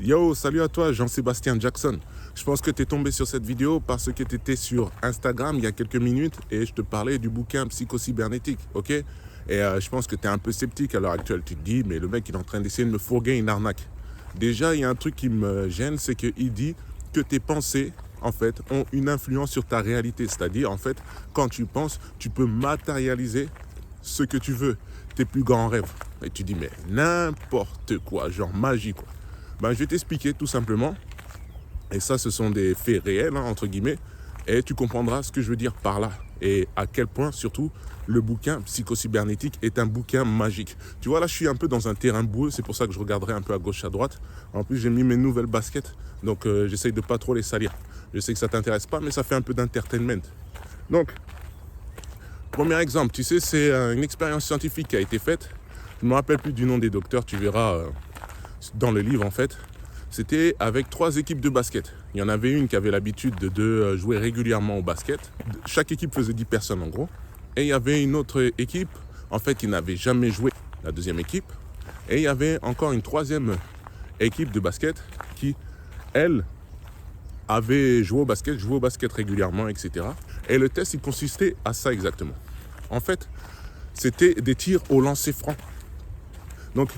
Yo, salut à toi, Jean-Sébastien Jackson. Je pense que tu es tombé sur cette vidéo parce que tu étais sur Instagram il y a quelques minutes et je te parlais du bouquin Psychocybernétique, ok? Je pense que tu es un peu sceptique à l'heure actuelle. Tu te dis, mais le mec, il est en train d'essayer de me fourguer une arnaque. Déjà, il y a un truc qui me gêne, c'est qu'il dit que tes pensées, en fait, ont une influence sur ta réalité. C'est-à-dire, en fait, quand tu penses, tu peux matérialiser ce que tu veux, tes plus grands rêves. Et tu dis, mais n'importe quoi, genre magie, quoi. Je vais t'expliquer tout simplement, et ça ce sont des faits réels, entre guillemets, et tu comprendras ce que je veux dire par là, et à quel point surtout le bouquin Psychocybernétique est un bouquin magique. Tu vois, là je suis un peu dans un terrain boueux, c'est pour ça que je regarderai un peu à gauche, à droite. En plus j'ai mis mes nouvelles baskets, donc j'essaye de pas trop les salir. Je sais que ça t'intéresse pas, mais ça fait un peu d'entertainment. Donc, premier exemple, tu sais, c'est une expérience scientifique qui a été faite. Je ne me rappelle plus du nom des docteurs, tu verras dans le livre en fait. C'était avec 3 équipes de basket. Il y en avait une qui avait l'habitude de jouer régulièrement au basket. Chaque équipe faisait 10 personnes en gros. Et il y avait une autre équipe en fait qui n'avait jamais joué, la deuxième équipe. Et il y avait encore une troisième équipe de basket qui, elle, avait joué au basket régulièrement, etc. Et le test, il consistait à ça exactement. En fait, c'était des tirs au lancer franc. Donc,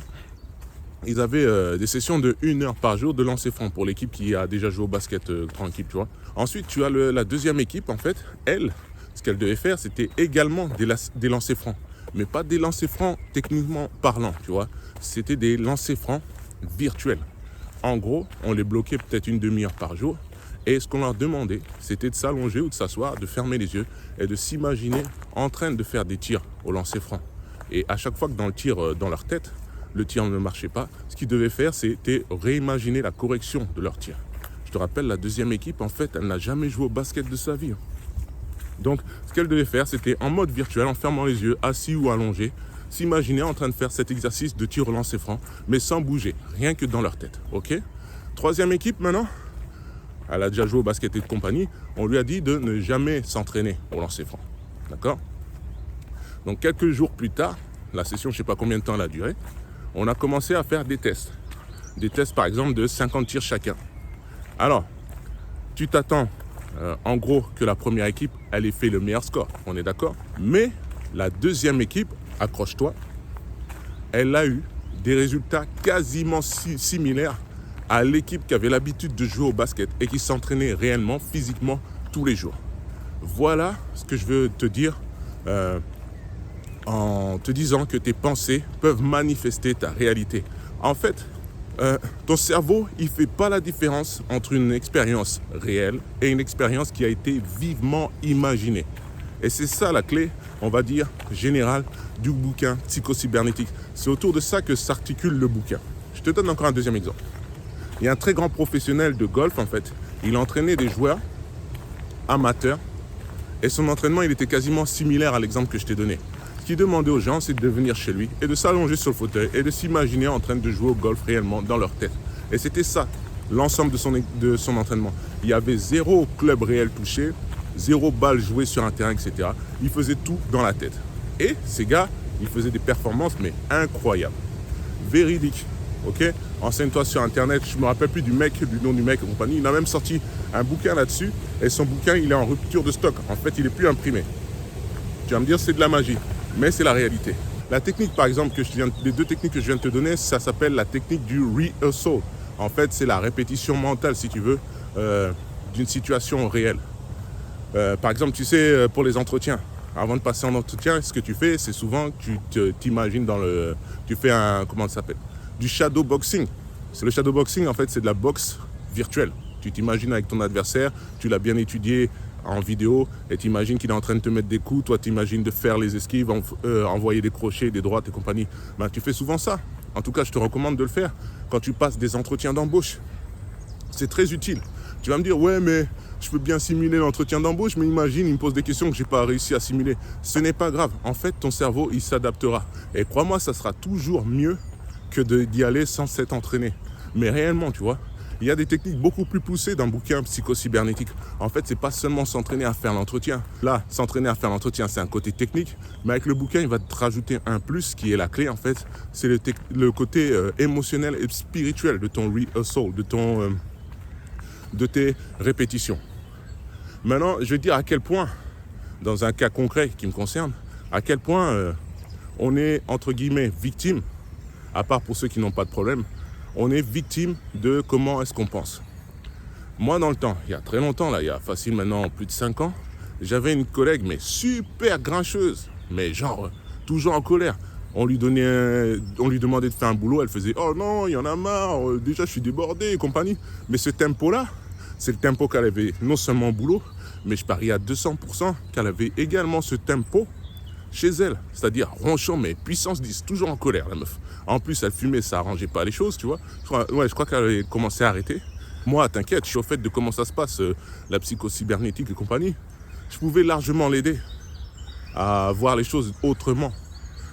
ils avaient des sessions de 1 heure par jour de lancer franc pour l'équipe qui a déjà joué au basket, grande équipe, tu vois. Ensuite, tu as la deuxième équipe, en fait, elle, ce qu'elle devait faire, c'était également des lancers francs. Mais pas des lancers francs techniquement parlant, tu vois. C'était des lancers francs virtuels. En gros, on les bloquait peut-être une demi-heure par jour. Et ce qu'on leur demandait, c'était de s'allonger ou de s'asseoir, de fermer les yeux et de s'imaginer en train de faire des tirs au lancer franc. Et à chaque fois que dans le tir, dans leur tête, le tir ne marchait pas, ce qu'ils devaient faire, c'était réimaginer la correction de leur tir. Je te rappelle, la deuxième équipe, en fait, elle n'a jamais joué au basket de sa vie. Donc, ce qu'elle devait faire, c'était en mode virtuel, en fermant les yeux, assis ou allongé, s'imaginer en train de faire cet exercice de tir au lancer franc, mais sans bouger, rien que dans leur tête, ok? Troisième équipe, maintenant, elle a déjà joué au basket et de compagnie, on lui a dit de ne jamais s'entraîner au lancer franc, d'accord? Donc, quelques jours plus tard, la session, je ne sais pas combien de temps elle a duré, on a commencé à faire des tests. Des tests, par exemple, de 50 tirs chacun. Alors, tu t'attends, en gros, que la première équipe, elle ait fait le meilleur score. On est d'accord? Mais la deuxième équipe, accroche-toi, elle a eu des résultats quasiment similaires à l'équipe qui avait l'habitude de jouer au basket et qui s'entraînait réellement, physiquement, tous les jours. Voilà ce que je veux te dire en te disant que tes pensées peuvent manifester ta réalité. En fait, ton cerveau, il ne fait pas la différence entre une expérience réelle et une expérience qui a été vivement imaginée. Et c'est ça la clé, on va dire, générale du bouquin Psychocybernétique. C'est autour de ça que s'articule le bouquin. Je te donne encore un deuxième exemple. Il y a un très grand professionnel de golf, en fait. Il entraînait des joueurs amateurs et son entraînement, il était quasiment similaire à l'exemple que je t'ai donné. Ce qu'il demandait aux gens, c'est de venir chez lui et de s'allonger sur le fauteuil et de s'imaginer en train de jouer au golf réellement dans leur tête. Et c'était ça, l'ensemble de son entraînement. Il y avait 0 club réel touché, 0 balle jouée sur un terrain, etc. Il faisait tout dans la tête. Et ces gars, ils faisaient des performances, mais incroyables. Véridiques, ok? Enseigne-toi sur Internet, je ne me rappelle plus du nom du mec et compagnie. Il a même sorti un bouquin là-dessus et son bouquin, il est en rupture de stock. En fait, il n'est plus imprimé. Tu vas me dire, c'est de la magie. Mais c'est la réalité. La technique, par exemple, les 2 techniques que je viens de te donner, ça s'appelle la technique du rehearsal. En fait, c'est la répétition mentale, si tu veux, d'une situation réelle. Par exemple, tu sais, pour les entretiens, avant de passer en entretien, ce que tu fais, c'est souvent que tu t'imagines tu fais comment ça s'appelle? Du shadow boxing. C'est le shadow boxing, en fait, c'est de la boxe virtuelle. Tu t'imagines avec ton adversaire, tu l'as bien étudié en vidéo et tu imagines qu'il est en train de te mettre des coups, toi tu imagines de faire les esquives, envoyer des crochets, des droites et compagnie. Tu fais souvent ça. En tout cas, je te recommande de le faire quand tu passes des entretiens d'embauche. C'est très utile. Tu vas me dire, ouais, mais je peux bien simuler l'entretien d'embauche, mais imagine, il me pose des questions que je n'ai pas réussi à simuler. Ce n'est pas grave. En fait, ton cerveau, il s'adaptera. Et crois-moi, ça sera toujours mieux que d'y aller sans s'être entraîné. Mais réellement, tu vois, Il y a des techniques beaucoup plus poussées dans le bouquin psychocybernétique. En fait, c'est pas seulement s'entraîner à faire l'entretien. Là, s'entraîner à faire l'entretien, c'est un côté technique. Mais avec le bouquin, il va te rajouter un plus qui est la clé, en fait. C'est le côté émotionnel et spirituel de ton rehearsal, de tes répétitions. Maintenant, je vais te dire à quel point, dans un cas concret qui me concerne, à quel point on est, entre guillemets, victime, à part pour ceux qui n'ont pas de problème, on est victime de comment est-ce qu'on pense. Moi, dans le temps, il y a très longtemps, là, il y a facile maintenant plus de 5 ans, j'avais une collègue, mais super grincheuse, mais genre, toujours en colère. On lui demandait de faire un boulot, elle faisait « Oh non, il y en a marre, déjà je suis débordé et compagnie ». Mais ce tempo-là, c'est le tempo qu'elle avait non seulement au boulot, mais je parie à 200% qu'elle avait également ce tempo chez elle. C'est-à-dire ronchon, mais puissance 10, toujours en colère, la meuf. En plus, elle fumait, ça arrangeait pas les choses, tu vois. Je crois qu'elle avait commencé à arrêter. Moi, t'inquiète, je suis au fait de comment ça se passe, la psychocybernétique et compagnie. Je pouvais largement l'aider à voir les choses autrement.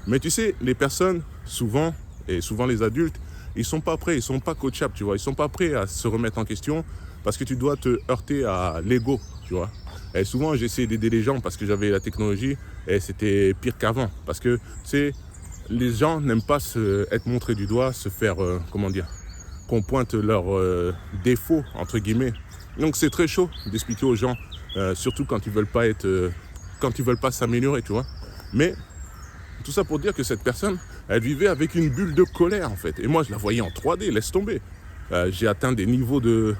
Mais tu sais, les personnes, souvent, et souvent les adultes, ils sont pas prêts, ils sont pas coachables, tu vois. Ils sont pas prêts à se remettre en question parce que tu dois te heurter à l'ego, tu vois. Et souvent, j'essaie d'aider les gens parce que j'avais la technologie et c'était pire qu'avant. Parce que, tu sais, les gens n'aiment pas être montrés du doigt, se faire, qu'on pointe leurs défauts, entre guillemets. Donc, c'est très chaud d'expliquer aux gens, surtout quand ils veulent pas s'améliorer, tu vois. Mais, tout ça pour dire que cette personne, elle vivait avec une bulle de colère, en fait. Et moi, je la voyais en 3D, laisse tomber. J'ai atteint des niveaux de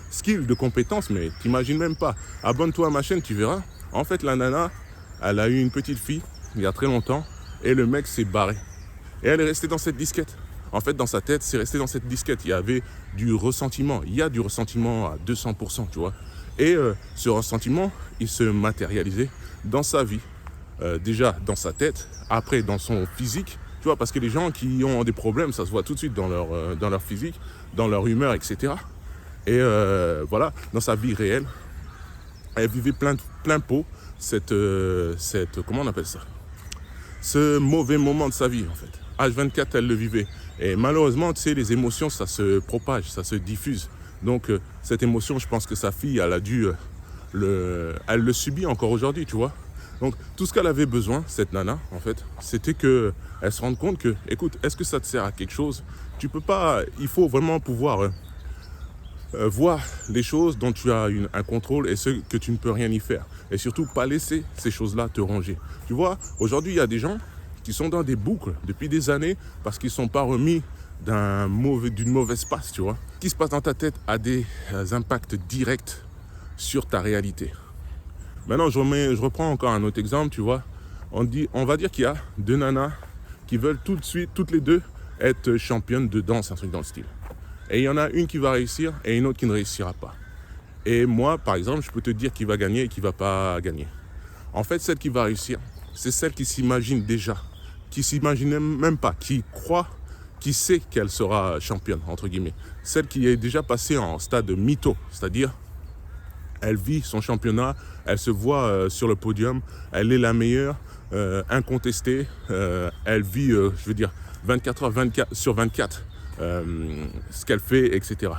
skills, de compétences, mais t'imagines même pas. Abonne-toi à ma chaîne, tu verras. En fait, la nana, elle a eu une petite fille, il y a très longtemps, et le mec s'est barré. Et elle est restée dans cette disquette. En fait, dans sa tête, c'est resté dans cette disquette. Il y avait du ressentiment. Il y a du ressentiment à 200%, tu vois. Et ce ressentiment, il se matérialisait dans sa vie. Déjà dans sa tête, après dans son physique, tu vois, parce que les gens qui ont des problèmes, ça se voit tout de suite dans leur physique, dans leur humeur, etc. Et voilà, dans sa vie réelle, elle vivait plein pot comment on appelle ça, ce mauvais moment de sa vie, en fait. H24, elle le vivait. Et malheureusement, tu sais, les émotions, ça se propage, ça se diffuse. Donc, cette émotion, je pense que sa fille, elle le subit encore aujourd'hui, tu vois. Donc, tout ce qu'elle avait besoin, cette nana, en fait, c'était qu'elle se rende compte que, écoute, est-ce que ça te sert à quelque chose ? Tu peux pas, il faut vraiment pouvoir voir les choses dont tu as un contrôle et ceux que tu ne peux rien y faire. Et surtout, pas laisser ces choses-là te ronger. Tu vois, aujourd'hui, il y a des gens qui sont dans des boucles depuis des années parce qu'ils ne sont pas remis d'une mauvaise passe, tu vois. Ce qui se passe dans ta tête a des impacts directs sur ta réalité. Maintenant, je reprends encore un autre exemple, tu vois. On va dire qu'il y a 2 nanas qui veulent tout de suite, toutes les deux, être championnes de danse, un truc dans le style. Et il y en a une qui va réussir et une autre qui ne réussira pas. Et moi, par exemple, je peux te dire qui va gagner et qui ne va pas gagner. En fait, celle qui va réussir, c'est celle qui s'imagine déjà, qui s'imagine même pas, qui croit, qui sait qu'elle sera championne, entre guillemets. Celle qui est déjà passée en stade mytho, c'est-à-dire elle vit son championnat, elle se voit sur le podium, elle est la meilleure, incontestée, elle vit, 24 heures sur 24, ce qu'elle fait, etc.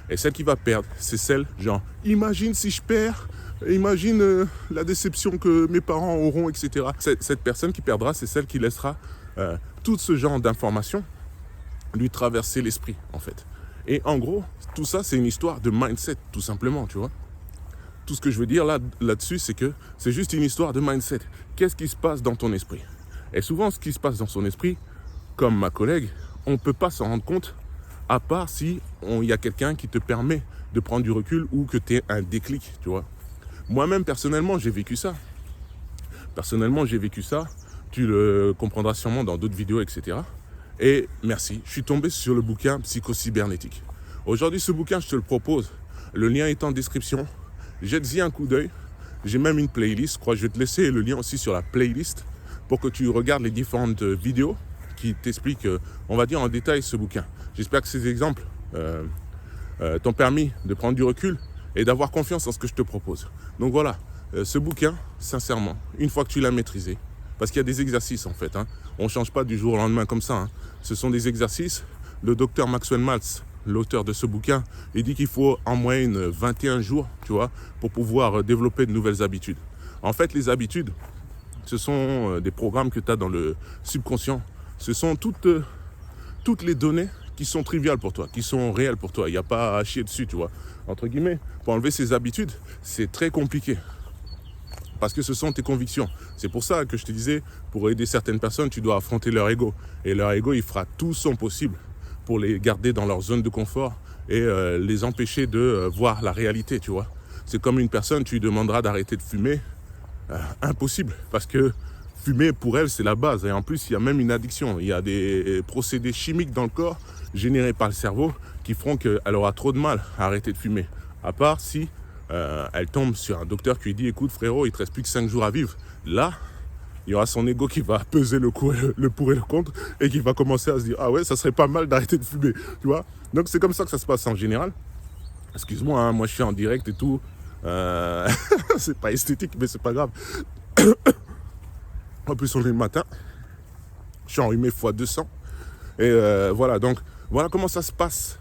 Et celle qui va perdre, c'est celle, genre, imagine si je perds, imagine la déception que mes parents auront, etc. Cette personne qui perdra, c'est celle qui laissera tout ce genre d'informations lui traverser l'esprit, en fait. Et en gros, tout ça, c'est une histoire de mindset, tout simplement, tu vois. Tout ce que je veux dire là-dessus, c'est que c'est juste une histoire de mindset. Qu'est-ce qui se passe dans ton esprit ? Et souvent, ce qui se passe dans son esprit, comme ma collègue, on ne peut pas s'en rendre compte, à part si il y a quelqu'un qui te permet de prendre du recul ou que tu aies un déclic, tu vois. Moi-même, personnellement, j'ai vécu ça. Tu le comprendras sûrement dans d'autres vidéos, etc. Et merci, je suis tombé sur le bouquin Psychocybernétique. Aujourd'hui, ce bouquin, je te le propose. Le lien est en description. Jette-y un coup d'œil. J'ai même une playlist. Je crois que je vais te laisser le lien aussi sur la playlist pour que tu regardes les différentes vidéos qui t'expliquent, on va dire, en détail ce bouquin. J'espère que ces exemples t'ont permis de prendre du recul et d'avoir confiance en ce que je te propose. Donc voilà, ce bouquin, sincèrement, une fois que tu l'as maîtrisé, parce qu'il y a des exercices en fait, on ne change pas du jour au lendemain comme ça. Ce sont des exercices. Le docteur Maxwell Maltz l'auteur de ce bouquin, il dit qu'il faut en moyenne 21 jours, tu vois, pour pouvoir développer de nouvelles habitudes. En fait, les habitudes, ce sont des programmes que tu as dans le subconscient. Ce sont toutes les données qui sont triviales pour toi, qui sont réelles pour toi. Il n'y a pas à chier dessus, tu vois. Entre guillemets, pour enlever ces habitudes, c'est très compliqué. Parce que ce sont tes convictions. C'est pour ça que je te disais, pour aider certaines personnes, tu dois affronter leur ego. Et leur ego, il fera tout son possible pour les garder dans leur zone de confort et les empêcher de voir la réalité, tu vois. C'est comme une personne, tu lui demanderas d'arrêter de fumer. Impossible, parce que fumer, pour elle, c'est la base. Et en plus, il y a même une addiction. Il y a des procédés chimiques dans le corps, générés par le cerveau, qui feront qu'elle aura trop de mal à arrêter de fumer. À part si elle tombe sur un docteur qui lui dit « Écoute frérot, il te reste plus que 5 jours à vivre ». Là, il y aura son ego qui va peser le pour et le contre et qui va commencer à se dire « Ah ouais, ça serait pas mal d'arrêter de fumer ». Tu vois. Donc c'est comme ça que ça se passe en général. Excuse-moi, hein, moi je suis en direct et tout. C'est pas esthétique, mais c'est pas grave. En plus, on est le matin. Je suis enrhumé x200. Et voilà, donc voilà comment ça se passe.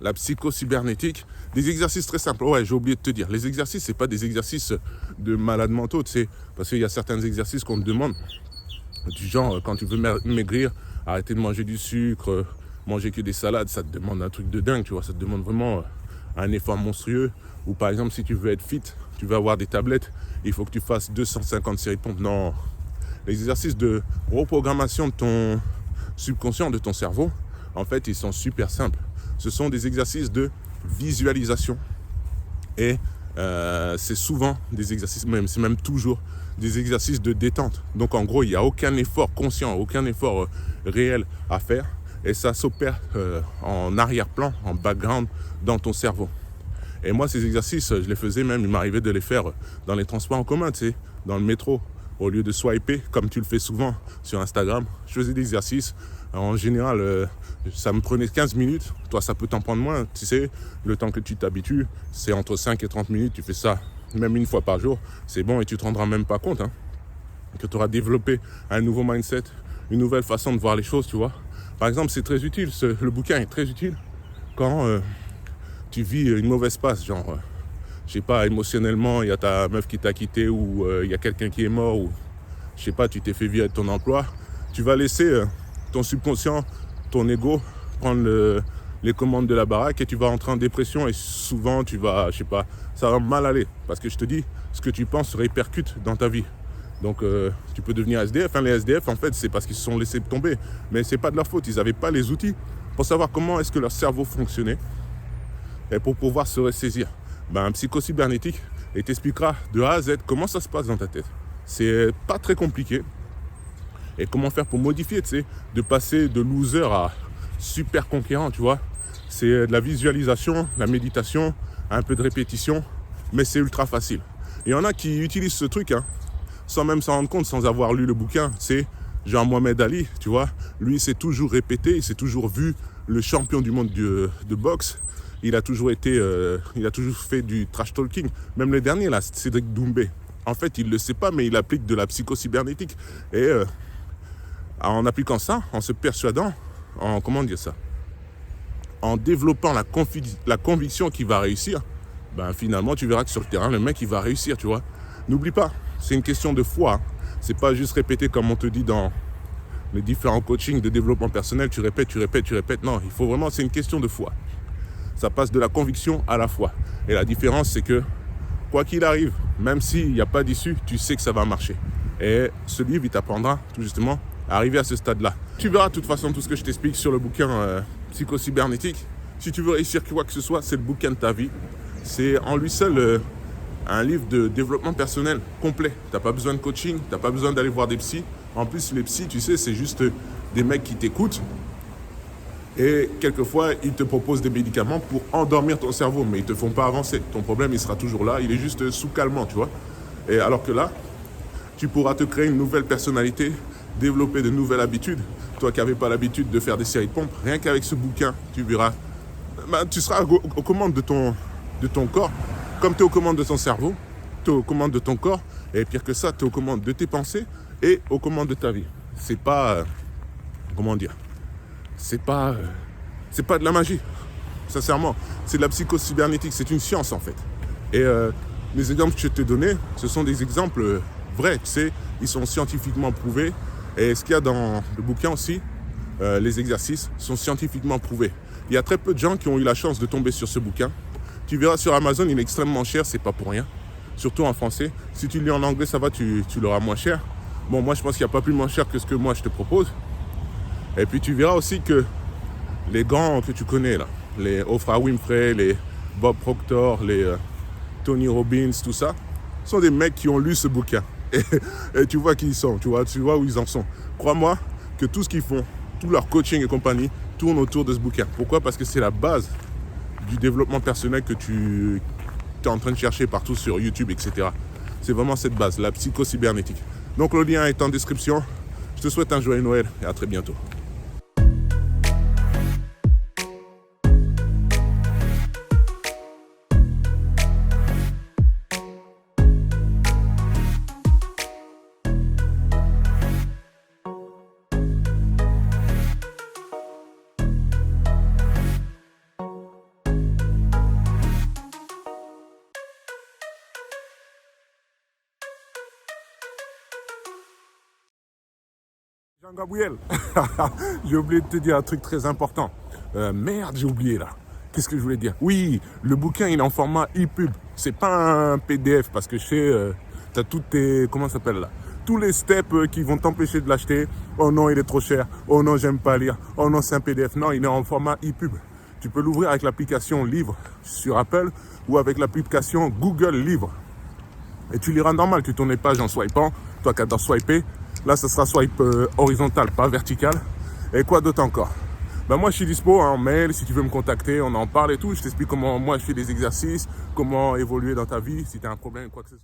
La psycho-cybernétique, des exercices très simples. Ouais, j'ai oublié de te dire, les exercices, c'est pas des exercices de malades mentaux, tu sais, parce qu'il y a certains exercices qu'on te demande, du genre, quand tu veux maigrir, arrêter de manger du sucre, manger que des salades, ça te demande un truc de dingue, tu vois, ça te demande vraiment un effort monstrueux. Ou par exemple, si tu veux être fit, tu veux avoir des tablettes, il faut que tu fasses 250 séries de pompes. Non, les exercices de reprogrammation de ton subconscient, de ton cerveau, en fait, ils sont super simples. Ce sont des exercices de visualisation et c'est souvent des exercices, c'est même toujours des exercices de détente. Donc en gros, il n'y a aucun effort conscient, aucun effort réel à faire et ça s'opère en arrière-plan, en background dans ton cerveau. Et moi, ces exercices, je les faisais même, il m'arrivait de les faire dans les transports en commun, tu sais, dans le métro. Au lieu de swiper, comme tu le fais souvent sur Instagram, je faisais des exercices. En général, ça me prenait 15 minutes. Toi, ça peut t'en prendre moins. Tu sais, le temps que tu t'habitues, c'est entre 5 et 30 minutes. Tu fais ça même une fois par jour. C'est bon et tu ne te rendras même pas compte que tu auras développé un nouveau mindset, une nouvelle façon de voir les choses, tu vois. Par exemple, c'est très utile. Le bouquin est très utile quand tu vis une mauvaise passe, genre... je sais pas, émotionnellement, il y a ta meuf qui t'a quitté ou il y a quelqu'un qui est mort ou je sais pas, tu t'es fait virer de ton emploi, tu vas laisser ton subconscient, ton ego prendre les commandes de la baraque et tu vas entrer en dépression et souvent tu vas, je sais pas, ça va mal aller parce que je te dis, ce que tu penses se répercute dans ta vie. Donc tu peux devenir SDF. Les SDF, en fait, c'est parce qu'ils se sont laissés tomber, mais c'est pas de leur faute, ils n'avaient pas les outils pour savoir comment est-ce que leur cerveau fonctionnait et pour pouvoir se ressaisir. Un psycho-cybernétique et t'expliquera de A à Z comment ça se passe dans ta tête. C'est pas très compliqué. Et comment faire pour modifier, tu sais, de passer de loser à super conquérant, tu vois. C'est de la visualisation, de la méditation, un peu de répétition, mais c'est ultra facile. Il y en a qui utilisent ce truc, sans même s'en rendre compte, sans avoir lu le bouquin. C'est genre Mohamed Ali, tu vois. Lui, il s'est toujours répété, il s'est toujours vu le champion du monde de boxe. Il a toujours fait du trash talking. Même le dernier, là, Cédric Doumbé. En fait, il ne le sait pas, mais il applique de la psycho-cybernétique. Et en appliquant ça, en se persuadant, en développant la conviction qu'il va réussir, finalement, tu verras que sur le terrain, le mec, il va réussir, tu vois. N'oublie pas, c'est une question de foi. C'est pas juste répéter comme on te dit dans les différents coachings de développement personnel. Tu répètes. Non, il faut vraiment, c'est une question de foi. Ça passe de la conviction à la foi. Et la différence, c'est que, quoi qu'il arrive, même s'il n'y a pas d'issue, tu sais que ça va marcher. Et ce livre, il t'apprendra tout justement à arriver à ce stade-là. Tu verras de toute façon tout ce que je t'explique sur le bouquin psycho-cybernétique. Si tu veux réussir quoi que ce soit, c'est le bouquin de ta vie. C'est en lui seul un livre de développement personnel complet. Tu n'as pas besoin de coaching, tu n'as pas besoin d'aller voir des psys. En plus, les psys, tu sais, c'est juste des mecs qui t'écoutent. Et quelquefois, ils te proposent des médicaments pour endormir ton cerveau, mais ils ne te font pas avancer. Ton problème, il sera toujours là, il est juste sous calmant, tu vois. Et alors que là, tu pourras te créer une nouvelle personnalité, développer de nouvelles habitudes. Toi qui n'avais pas l'habitude de faire des séries de pompes, rien qu'avec ce bouquin, tu verras, tu seras aux commandes de ton corps, comme tu es aux commandes de ton cerveau, tu es aux commandes de ton corps, et pire que ça, tu es aux commandes de tes pensées et aux commandes de ta vie. C'est pas, c'est pas de la magie. Sincèrement, c'est de la psychocybernétique, c'est une science en fait. Et les exemples que je t'ai donnés, ce sont des exemples vrais, tu sais, ils sont scientifiquement prouvés. Et ce qu'il y a dans le bouquin aussi, les exercices sont scientifiquement prouvés. Il y a très peu de gens qui ont eu la chance de tomber sur ce bouquin. Tu verras sur Amazon, il est extrêmement cher, c'est pas pour rien. Surtout en français. Si tu le lis en anglais, ça va, tu l'auras moins cher. Bon, moi, je pense qu'il n'y a pas plus moins cher que ce que moi, je te propose. Et puis, tu verras aussi que les grands que tu connais, là, les Oprah Winfrey, les Bob Proctor, les Tony Robbins, tout ça, sont des mecs qui ont lu ce bouquin. Et tu vois qui ils sont, tu vois où ils en sont. Crois-moi que tout ce qu'ils font, tout leur coaching et compagnie, tourne autour de ce bouquin. Pourquoi? Parce que c'est la base du développement personnel que tu es en train de chercher partout sur YouTube, etc. C'est vraiment cette base, la psychocybernétique. Donc le lien est en description. Je te souhaite un joyeux Noël et à très bientôt. Jean-Gabriel, j'ai oublié de te dire un truc très important. Merde, j'ai oublié là. Qu'est-ce que je voulais dire? Oui, le bouquin il est en format e-pub. C'est pas un PDF parce que je sais, t'as toutes tes, comment ça s'appelle là? Tous les steps qui vont t'empêcher de l'acheter. Oh non, il est trop cher. Oh non, j'aime pas lire. Oh non, c'est un PDF. Non, il est en format e-pub. Tu peux l'ouvrir avec l'application Livre sur Apple ou avec l'application Google Livre. Et tu liras normal, tu tournes les pages en swipant. Toi qui adores swiper. Là, ça sera swipe horizontal, pas vertical. Et quoi d'autre encore? Ben moi, je suis dispo en mail. Si tu veux me contacter, on en parle et tout. Je t'explique comment moi, je fais des exercices, comment évoluer dans ta vie, si tu as un problème, quoi que ce soit.